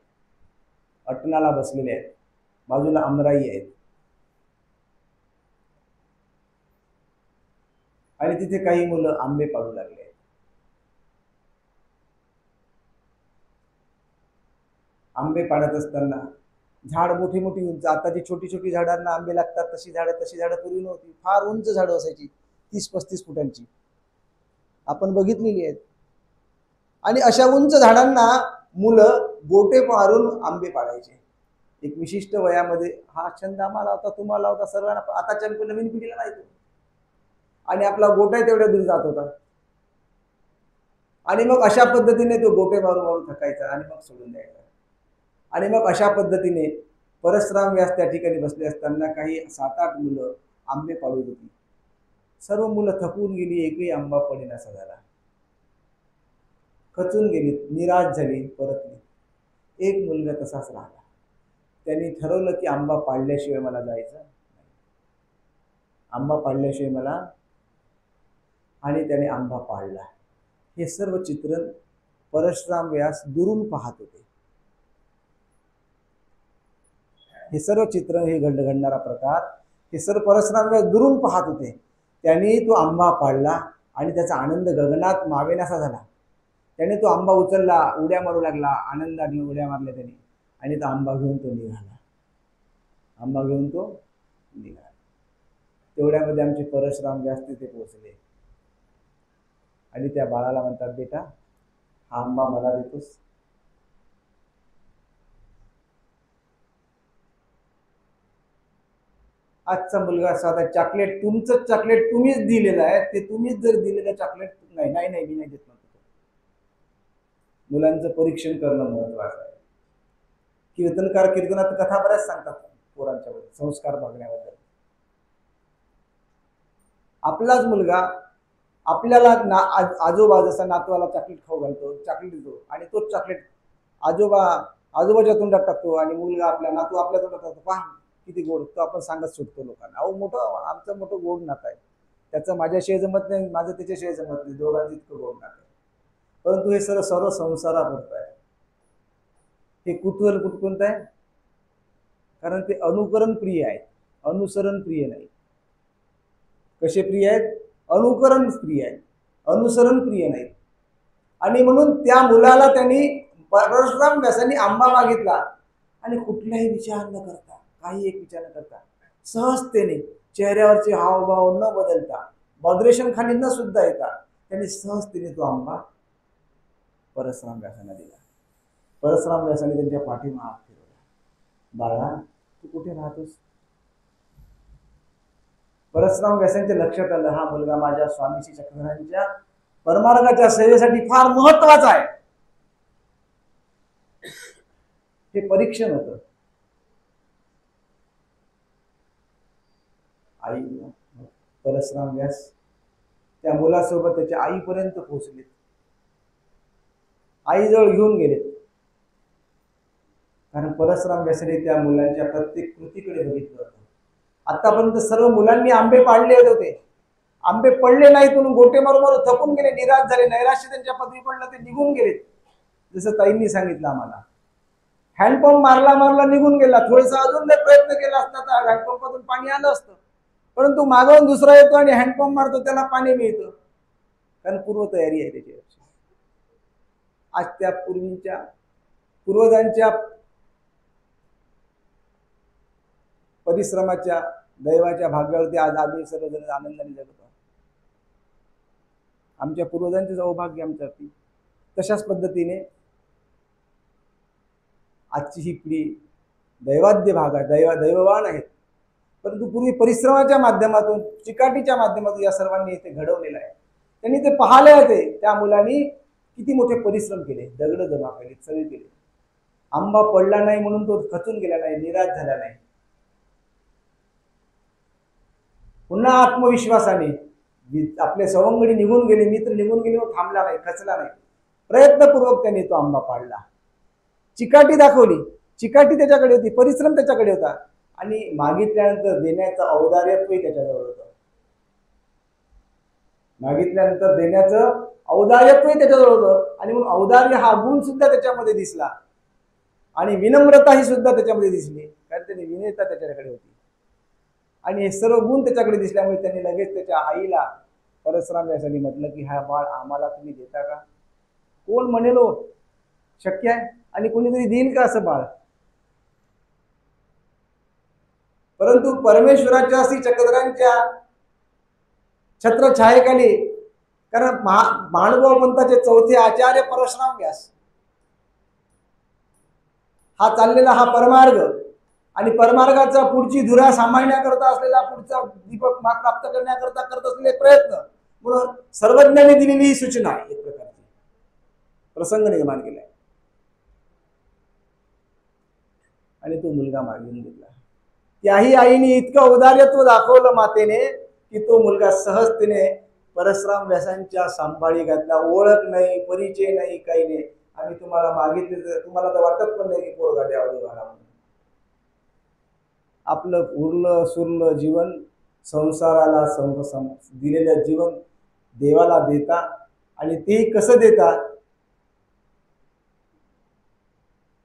अटनाला बसलेले आहेत, बाजूला अमराई आहेत. आणि तिथे काही मुलं आंबे पाडू लागले. आंबे पाडत असताना झाड मोठी मोठी उंच, आता जी छोटी छोटी झाडांना आंबे लागतात तशी झाडं पूर्वी नव्हती. फार उंच झाडं असायची, 30-35 फुटांची, आपण बघितलेली आहेत. आणि अशा उंच झाडांना मुलं गोटे मारून आंबे पाडायचे. एक विशिष्ट वयामध्ये हा छंद आम्हाला होता, तुम्हाला होता, सर्वांना. आताच्या नवीन पिढीला नाही तो. आणि आपला गोटा तेवढ्या दूर जात होता. आणि मग अशा पद्धतीने तो गोटे मारून मारून थकायचा आणि मग सोडून द्यायचा. आणि मग अशा पद्धतीने परशुराम व्यास त्या ठिकाणी बसले असताना काही 7-8 मुलं आंबे पाडू होती. सर्व मुलं थकून गेली, एकही आंबा पडेनासा झाला. खचून गेली, निराश झाली, परतली. एक मुलगा तसाच राहिला. त्यांनी ठरवलं की आंबा पाडल्याशिवाय मला जायचं नाही, आंबा पाडल्याशिवाय मला. आणि त्याने आंबा पाडला. हे सर्व चित्रण परशुराम व्यास दुरून पाहत होते. हे सर्व चित्र, हे घडणारा प्रकार, हे सर्व परशुराम व्यास दुरून पाहत होते. त्यांनी तो आंबा पाडला आणि त्याचा आनंद गगनात मावेनासा झाला. त्याने तो आंबा उचलला, उड्या मारू लागला, आनंदाने उड्या मारल्या त्याने. आणि तो आंबा घेऊन तो निघाला. तेवढ्यामध्ये आमचे परशुराम व्यास तिथे पोहोचले. आणि त्या बाळाला म्हणतात, बेटा हा आंबा मला देतोस? आजचा मुलगा साधा चॉकलेट, तुमचं चॉकलेट तुम्हीच दिलेलं आहे, ते तुम्हीच जर दिलेलं चॉकलेट, नाही नाही नाही मी नाही देत म्हणतो. मुलांचं परीक्षण करणं महत्वाचं आहे. कीर्तनकार कीर्तनात कथा बऱ्याच सांगतात पोरांच्या बद्दल, संस्कार बघण्याबद्दल. आपलाच मुलगा आपल्याला आजोबा जसा नातवाला चॉकलेट खाऊ घालतो, चॉकलेट देतो, आणि तोच चॉकलेट आजोबाच्या तोंडात टाकतो आणि मुलगा आपला नातू आपल्या तोंडात टाकतो. पहा किती गोड, तो आपण सांगत सुटतो लोकांना. अहो आमचं मोठं गोड नातं आहे, त्याचं माझ्याशिवाय जमत नाही, माझं त्याच्याशिवाय जमत नाही, दोघांचं इतकं गोड नातं आहे. परंतु हे सर्व संसारापुरतं आहे. हे कुतूहल कोणतं आहे? कारण ते अनुकरण प्रिय आहे, अनुसरण प्रिय नाही. कसे प्रिय आहेत? अनुकरण प्रिय आहे, अनुसरण प्रिय नाही. आणि म्हणून त्या मुलाला त्यांनी परशुराम व्यासांनी आंबा मागितला आणि कुठलाही विचार न करता, काही एक विचार न करता, सहजतेने चेहऱ्यावरचे हावभाव न बदलता मॉडरेशन खाली न सुद्धा येता त्यांनी सहजतेने तो आंबा परशुराम व्यासांना दिला. परशुराम व्यासाने त्यांच्या पाठीमा हात फिरवला. बाळा, तू कुठे राहतोस? परशुराम व्यासांच्या लक्षात आलं, हा मुलगा माझ्या स्वामीशी चक्रधरांच्या परमार्गाच्या सेवेसाठी फार महत्वाचा आहे. हे परीक्षण होतं. आई परशुराम व्यास त्या मुलासोबत त्याच्या आईपर्यंत पोहोचले. आईजवळ घेऊन गेले. कारण परशुराम व्यासाने त्या मुलांच्या प्रत्येक कृतीकडे बघितलं होतं. आतापर्यंत सर्व मुलांनी आंबे पाडले होते, आंबे पडले नाहीत म्हणून गोटे मारून मारून थकून गेले, निराश झाले, नैराश्य त्यांच्या पदरी पडलं, ते निघून गेले. जसं ताईंनी सांगितलं आम्हाला, हँडपंप मारला निघून गेला. थोडासा अजून प्रयत्न केला असता तर हँडपंपातून पाणी आलं असतं, परंतु मागवून दुसरा येतो आणि हँडपंप मारतो, त्याला पाणी मिळतं, कारण पूर्वतयारी आहे त्याची. आज त्या पूर्वजांच्या परिश्रमाच्या दैवाच्या भाग्यावरती आज आम्ही सर्वजण आनंदाने जगतो. आमच्या पूर्वजांचे सौभाग्य आमच्यावरती. तशाच पद्धतीने आजची ही पिढी दैवाद्य भागात दैववान आहेत, परंतु पूर्वी परिश्रमाच्या माध्यमातून, चिकाटीच्या माध्यमातून या सर्वांनी इथे घडवलेलं आहे. त्यांनी ते पाहिले होते. त्या मुलांनी किती मोठे परिश्रम केले, दगड जमा केले, चवी केले. आंबा पडला नाही म्हणून तो खचून गेला नाही, निराश झाला नाही. पुन्हा आत्मविश्वासाने आपले सवंगडी निघून गेले, मित्र निघून गेले, थांबला नाही, खचला नाही. प्रयत्नपूर्वक त्यांनी तो आंबा पाडला. चिकाटी दाखवली, चिकाटी त्याच्याकडे होती, परिश्रम त्याच्याकडे होता, आणि मागितल्यानंतर देण्याचं औदार्यत्वही त्याच्याजवळ होतं. मागितल्यानंतर देण्याचं औदार्यत्वही त्याच्याजवळ होतं, आणि म्हणून औदार्य हा गुण सुद्धा त्याच्यामध्ये दिसला, आणि विनम्रता ही सुद्धा त्याच्यामध्ये दिसली, कारण त्याने विनयता त्याच्याकडे होती. आणि हे सर्व गुण त्याच्याकडे दिसल्यामुळे त्यांनी लगेच त्याच्या आईला परशुराम व्यासांनी म्हटलं की हा बाळ आम्हाला तुम्ही देता का? कोण म्हणेल शक्य आहे, आणि कोणीतरी देईल का असं बाळ? परंतु परमेश्वराच्या श्री चक्रधरांच्या छत्रछायेखाली, कारण महानुभाव पंथाचे चौथे आचार्य परशुराम व्यास, हा चाललेला हा परमार्ग, आणि परमार्गाचा पुढची धुरा सांभाळण्याकरता असलेला, पुढचा दीपक प्राप्त करण्याकरता करत असलेले प्रयत्न, म्हणून सर्वज्ञांनी दिलेली ही सूचना आहे, एक प्रकारची प्रसंग निर्माण केलाय. आणि तो मुलगा मागून घेतला. त्याही आईने इतकं औदार्यत्व दाखवलं मातेने की तो मुलगा सहजतेने परशुराम व्यासांच्या सांभाळी घातला. ओळख नाही, परिचय नाही, काही नाही. आणि तुम्हाला मागितले तर तुम्हाला तर वाटत पण नाही की पोरगा द्यावा देवाला म्हणून. आपलं उरलं सुरलं जीवन संसाराला दिलेलं जीवन देवाला देता, आणि तेही कसं देता?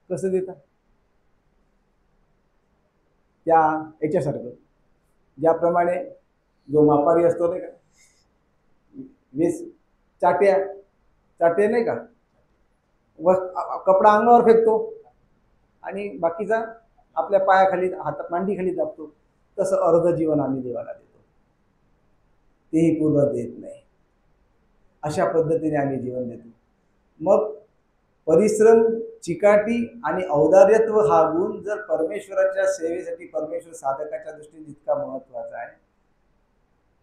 कसं देता? त्या याच्यासारखं, ज्याप्रमाणे जो मापारी असतो नाही का, 20 चाटे नाही का, कपडा अंगावर फेकतो आणि बाकीचा आपल्या पायाखाली, हातात मांडीखाली दाबतो, तसं अर्ध जीवन आम्ही देवाला देतो, तेही पूर्ण देत नाही. अशा पद्धतीने आम्ही जीवन देतो. मग परिश्रम, चिकाटी आणि औदार्यत्व हा गुण जर परमेश्वराच्या सेवेसाठी, परमेश्वर साधकाच्या दृष्टीने जितका महत्वाचा आहे,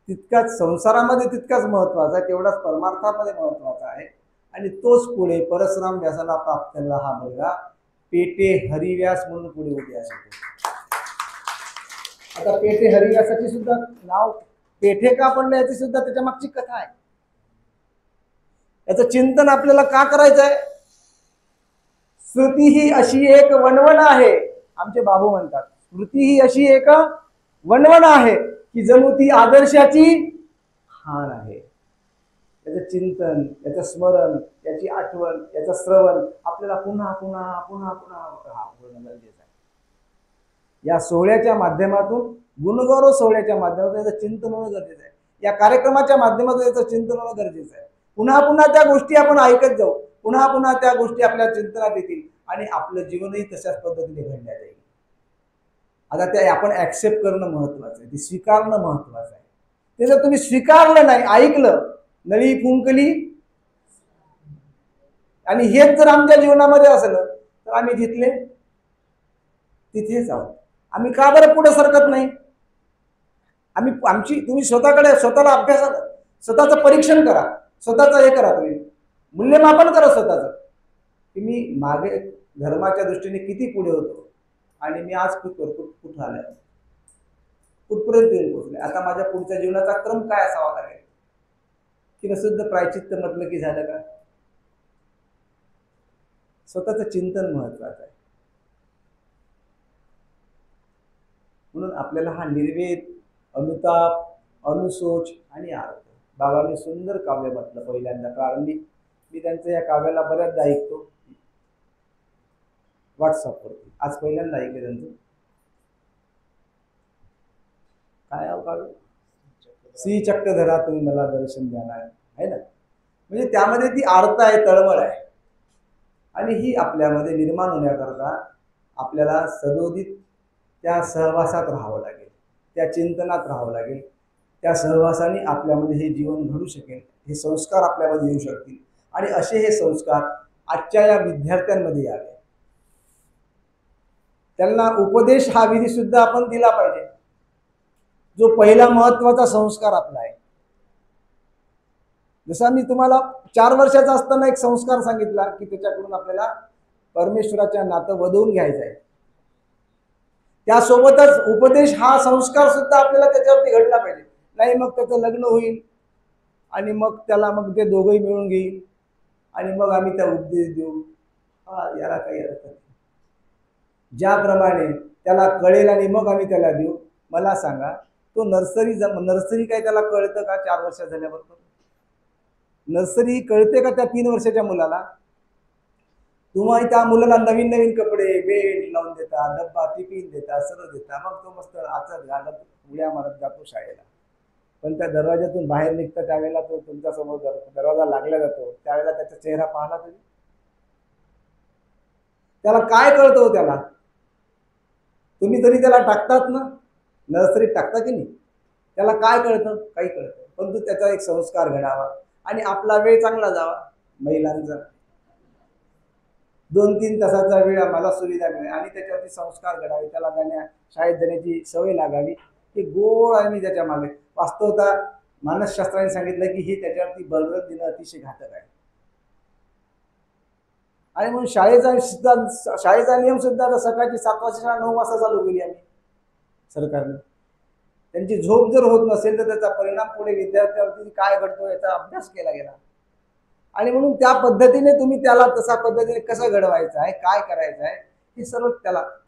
तितकाच संसारामध्ये तितकाच महत्वाचा आहे, तेवढाच परमार्थामध्ये महत्वाचा आहे. आणि तोच पुढे परशुराम व्यासाला प्राप्त झाला हा मुलगा पेटे हरिव्यास म्हणून पुढे उदयास येतो. आता पेटे हरिव्यासाची सुद्धा नाव पेठे का पडलं याची सुद्धा त्याच्या मागची कथा आहे. याचं चिंतन आपल्याला का करायचं आहे? श्रुती ही अशी एक वणवण आहे, आमचे बाबू म्हणतात, श्रुती ही अशी एक वणवण आहे की जणू ती आदर्शाची खाण आहे. याचं चिंतन, याचं स्मरण, याची आठवण, याचं श्रवण आपल्याला पुन्हा पुन्हा पुन्हा पुन्हा होणं गरजेचं आहे. या सोहळ्याच्या माध्यमातून, गुणगौरव सोहळ्याच्या माध्यमातून याचं चिंतन होणं गरजेचं आहे. या कार्यक्रमाच्या माध्यमातून याचं चिंतन होणं गरजेचं आहे. पुन्हा पुन्हा त्या गोष्टी आपण ऐकत जाऊ, पुन्हा पुन्हा त्या गोष्टी आपल्या चिंतनात येतील, आणि आपलं जीवनही तशाच पद्धतीने घडण्यात येईल. आता ते आपण ऍक्सेप्ट करणं महत्वाचं आहे, ते स्वीकारणं महत्वाचं आहे. ते जर तुम्ही स्वीकारलं नाही, ऐकलं, नळी फुंकली, आणि हेच जर आमच्या जीवनामध्ये असलं तर आम्ही जिथले तिथेच आहोत. आम्ही का बरं पुढे सरकत नाही? तुम्ही स्वतःला अभ्यास, स्वतःचं परीक्षण करा, स्वतःचं हे करा, तुम्ही मूल्यमापन करा स्वतःचं, की मी मागे धर्माच्या दृष्टीने किती पुढे होतो आणि मी आज कुठं आलोय, कुठपर्यंत येऊन पोहोचले. आता माझ्या पुढच्या जीवनाचा क्रम काय असावा लागेल? की शुद्ध प्रायचित्त म्हटलं की झालं का? स्वतःचं चिंतन महत्वाचं आहे. म्हणून आपल्याला हा निर्वेद, अनुताप, अनुशोच आणि आर्त, बाबांनी सुंदर काव्य म्हटलं पहिल्यांदा प्रारंभी. मी त्यांचं या काव्याला बऱ्याचदा ऐकतो व्हॉट्सअपवरती. आज पहिल्यांदा ऐकले त्यांचं. काय काव्य? श्री चक्रधरा तुम्ही मला दर्शन देणार आहे ना. म्हणजे त्यामध्ये ती आर्त आहे, तळमळ आहे, आणि ही आपल्यामध्ये निर्माण होण्याकरता आपल्याला सदोदित त्या सहवासात राहावं लागेल, त्या चिंतनात राहावं लागेल. त्या सहवासाने आपल्यामध्ये हे जीवन घडू शकेल, हे संस्कार आपल्यामध्ये येऊ शकतील. आणि असे हे संस्कार आजच्या या विद्यार्थ्यांमध्ये यावे. त्यांना उपदेश हा विधी सुद्धा आपण दिला पाहिजे, जो पहिला महत्वाचा संस्कार आपला आहे. जसा मी तुम्हाला 4 वर्षाचा असताना एक संस्कार सांगितला की त्याच्याकडून आपल्याला परमेश्वराच्या नातं वधवून घ्यायचं आहे, त्यासोबतच उपदेश हा संस्कार सुद्धा आपल्याला त्याच्यावरती घडला पाहिजे. नाही मग त्याचं लग्न होईल आणि मग त्याला मग ते दोघंही मिळून घेईल आणि मग आम्ही त्या उपदेश देऊ, याला काही अर्थ नाही. ज्याप्रमाणे त्याला कळेल आणि मग आम्ही त्याला देऊ. मला सांगा, तो नर्सरी काय त्याला कळतं का 4 वर्ष झाल्यावर? नर्सरी कळते का त्या 3 वर्षाच्या मुलाला? तुम्ही त्या मुलाला नवीन नवीन कपडे, बेल्ट लावून देता, डब्बा टिफिन देता, सर्व देता, मग तो मस्त आचत घालत उड्या मारत जातो शाळेला. पण त्या दरवाज्यातून बाहेर निघता त्यावेळेला तो तुमच्या समोर दरवाजा लागला जातो, त्यावेळेला त्याचा चेहरा पाहला तुम्ही? त्याला काय कळतं? त्याला तुम्ही तरी त्याला टाकतात ना, नर्सरीत टाकता की नाही? त्याला काय कळतं? काही कळतं. परंतु त्याचा एक संस्कार घडावा आणि आपला वेळ चांगला जावा. महिलांचा 2-3 तासाचा वेळ आम्हाला सुविधा मिळेल आणि त्याच्यावरती संस्कार घडावे, त्याला शाळेत जाण्याची सवय लागावी. हे गोड आहे मी त्याच्या मागे. वास्तवता मानसशास्त्राने सांगितलं की हे त्याच्यावरती बळवत देणं अतिशय घातक आहे. आणि म्हणून शाळेचा नियम सुद्धा आता सकाळची 7 वाजता शाळा 9 वाजता चालू केली आम्ही सरकारने. त्यांची झोप जर होत नसेल तर त्याचा परिणाम पुढे विद्यार्थ्यांवरती काय घडतो याचा अभ्यास केला गेला. आणि म्हणून त्या पद्धतीने तुम्ही त्याला तसा पद्धतीने कसं घडवायचं आहे, काय करायचं आहे, हे सर्व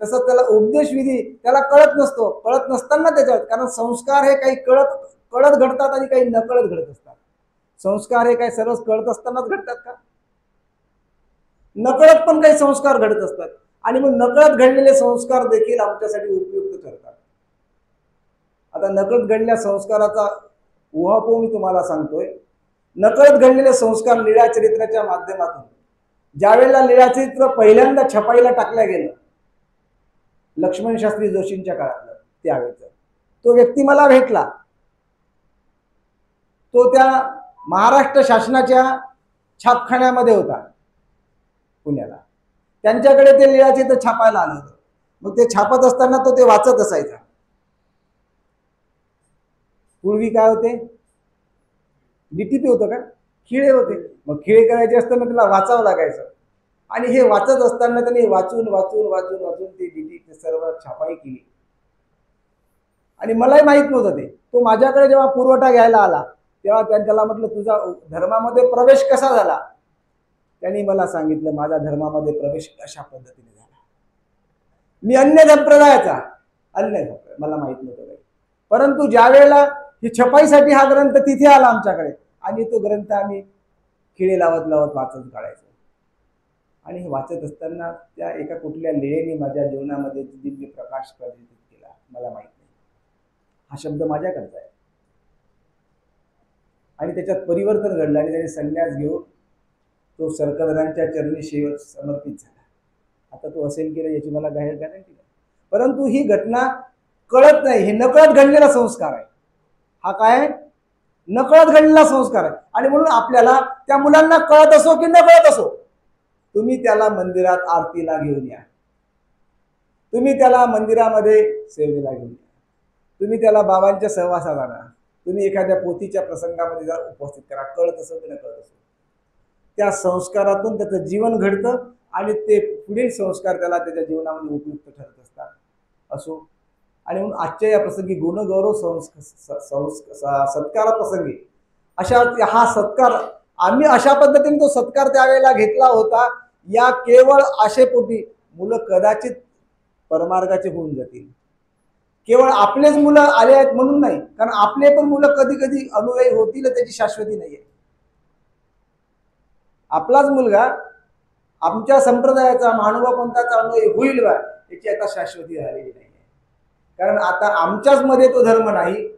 तसं त्याला उपदेश विधी त्याला कळत नसतो. कळत नसताना त्याच्यात, कारण संस्कार हे काही कळत घडतात आणि काही नकळत घडत असतात. संस्कार हे काही सर्वच कळत असतानाच घडतात का? नकळत पण काही संस्कार घडत असतात. आणि मग नकळत घडलेले संस्कार देखील आमच्यासाठी उपयुक्त ठरतात. आता नकळत घडलेल्या संस्काराचा उहापोह मी तुम्हाला सांगतोय. नकळत घडलेले संस्कार लीळाचरित्राच्या माध्यमातून, ज्यावेळेला लीळाचरित्र पहिल्यांदा छपाईला टाकलं गेलं, लक्ष्मण शास्त्री जोशींच्या काळातलं, त्यावेळेचं तो व्यक्ती मला भेटला. तो त्या महाराष्ट्र शासनाच्या छापखान्यामध्ये होता पुण्याला. त्यांच्याकडे ते लीळाचरित्र छापायला आलं होतं. मग ते छापत असताना तो ते वाचत असायचा. पूर्वी काय होते, डीटीपी होतं का, खिळे होते. मग खिळे करायचे असताना त्याला वाचावं लागायचं. आणि हे वाचत असताना त्यांनी वाचून वाचून वाचून वाचून ती डीटीपी सर्व छापाई केली. आणि मलाही माहित नव्हतं ते. तो माझ्याकडे जेव्हा पुरवठा घ्यायला आला तेव्हा त्याला म्हटलं, तुझा धर्मामध्ये प्रवेश कसा झाला? त्यांनी मला सांगितलं, माझा धर्मामध्ये प्रवेश अशा पद्धतीने झाला. मी अन्य संप्रदायाचा, मला माहित नव्हतं काही. परंतु ज्या वेळेला ही छपाईसाठी हा ग्रंथ तिथे आला आमच्याकडे, आणि तो ग्रंथ आम्ही खिळे लावत लावत वाचत काढायचो. आणि हे वाचत असताना त्या एका कुठल्या लीळेने माझ्या जीवनामध्ये दिव्य प्रकाश प्रज्वलित केला, मला माहित नाही. हा शब्द माझ्याकडचा आहे. आणि त्याच्यात परिवर्तन घडलं आणि त्याने संन्यास घेऊन तो सरकारदारांच्या चरणी शेवट समर्पित झाला. आता तो असेल केलं याची मला गॅरंटी नाही. परंतु ही घटना कळत नाही, हे नकळत घडलेला संस्कार आहे. हा काय नकळत घडलेला संस्कार आहे. आणि म्हणून आपल्याला त्या मुलांना कळत असो की न कळत असो, तुम्ही त्याला मंदिरात आरतीला घेऊन या, तुम्ही त्याला मंदिरामध्ये सेवेला घेऊन या, तुम्ही त्याला बाबांच्या सहवासात आणा, तुम्ही एखाद्या पोथीच्या प्रसंगामध्ये जर उपस्थित करा, कळत असो की न कळत असो. त्या संस्कारातून त्याचं जीवन घडतं आणि ते पुढील संस्कार त्याला त्याच्या जीवनामध्ये उपयुक्त ठरत असतात असो. आणि म्हणून आजच्या या प्रसंगी गुणगौरव सत्कार प्रसंगी हा सत्कार आम्ही अशा पद्धतीने तो सत्कार त्यावेळेला घेतला होता. या केवळ आशेपोटी मुलं कदाचित परमार्गाचे होऊन जातील, केवळ आपलेच मुलं आले आहेत म्हणून नाही, कारण आपले पण मुलं कधी कधी अनुयायी होतील त्याची शाश्वती नाहीये. आपलाच मुलगा आमच्या संप्रदायाचा महानुभावपंथाचा अनुयायी होईल बा याची आता शाश्वती झालेली नाही. कारण आता आमच्याच मध्ये तो धर्म नाही,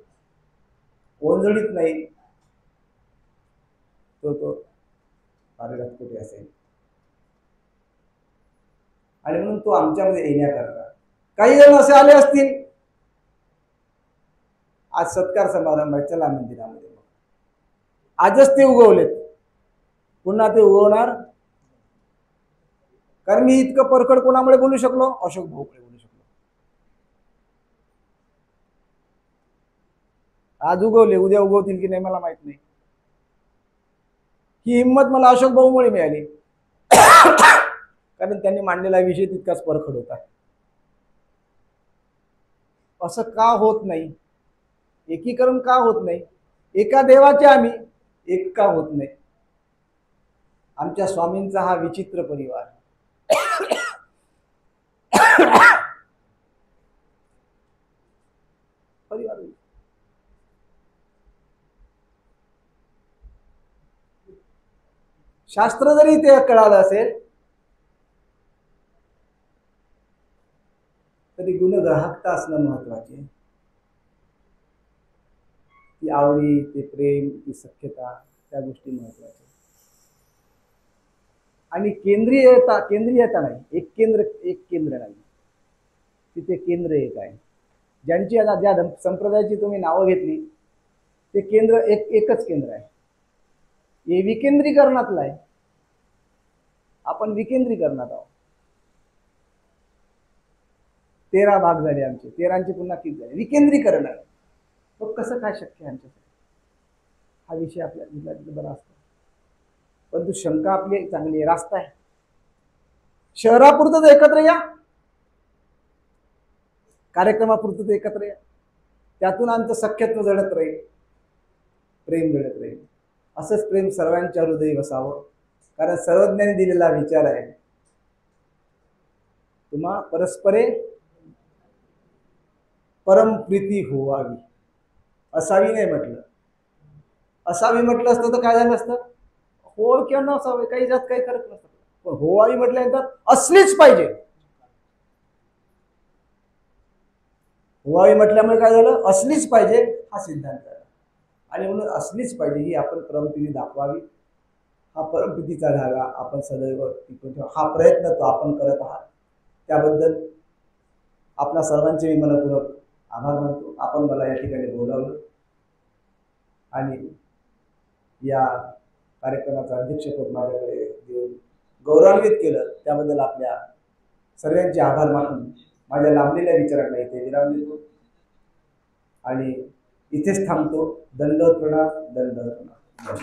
ओंजळीत नाही, तो कार्यरत कुठे असेल. आणि म्हणून तो आमच्यामध्ये येण्याकरता काही जण असे आले असतील, आज सत्कार समारंभ आहे, चला मंदिरामध्ये. आजच ते उगवलेत, पुन्हा ते उगवणार. कारण मी इतकं परखड कोणामुळे बोलू शकलो? अशोक भाऊकडे बोलू शकलो. आज उगवले, उद्या उगवतील की नाही मला माहित नाही. ही हिंमत मला अशोक भाऊमुळे मिळाली, कारण त्यांनी मांडलेला विषय तितकाच परखड होता. असं का होत नाही? एकीकरण का होत नाही? एका देवाचे आम्ही एक का होत नाही? आमच्या स्वामींचा हा विचित्र परिवार. परिवार शास्त्र जरी ते कळालं असेल तरी गुणग्राहकता असणं महत्वाचे. ती आवडी, ते प्रेम, ती सख्यता, त्या गोष्टी महत्वाच्या. आणि केंद्रीयता नाही, एक केंद्र नाही, तिथे केंद्र एक आहे. ज्यांची आता ज्या संप्रदायाची तुम्ही नावं घेतली ते केंद्र एकच केंद्र आहे. हे विकेंद्रीकरणातलं आहे. आपण विकेंद्रीकरणात आहोत. 13 भाग झाले आमचे, 13चे पुन्हा किती झाले? विकेंद्रीकरण आहे. मग कसं काय शक्य आहे आमच्यासाठी? हा विषय आपल्या बरा असतो. परंतु शंका आपली चांगली आहे, रास्ता आहे. शहरापुरतं एकत्र या, कार्यक्रमापुरतं एकत्र या, त्यातून आमचं सख्यत्व जडत राहील, प्रेम जडत राहील. असंच प्रेम सर्वांच्या हृदयी बसावं, कारण सर्वज्ञाने दिलेला विचार आहे, तुम्हा परस्परे परमप्रीती होवावी. असावी नाही म्हटलं. असावी म्हटलं असतं तर काय झालं असतं? हो किंवा नसावे काही जात काही फरक नसतं. पण होवावी म्हटल्यानंतर असलीच पाहिजे. होवावी म्हटल्यामुळे काय झालं? असलीच पाहिजे हा सिद्धांत झाला. आणि म्हणून असलीच पाहिजे ही आपण परमप्रीती दाखवावी. हा परमप्रीतीचा धागा आपण सदैव टिकून ठेवा, हा प्रयत्न तो आपण करत आहात. त्याबद्दल आपल्या सर्वांचे मी मनपूर्वक आभार मानतो. आपण मला या ठिकाणी बोलावलं आणि या कार्यक्रमाचं अध्यक्षपद माझ्याकडे देऊन गौरवान्वित केलं, त्याबद्दल आपल्या सर्वांचे आभार मानून माझ्या लांबलेल्या विचारांना इथे विराम देतो आणि इथेच थांबतो. दंडवत प्रणाम, दंडवत प्रणाम.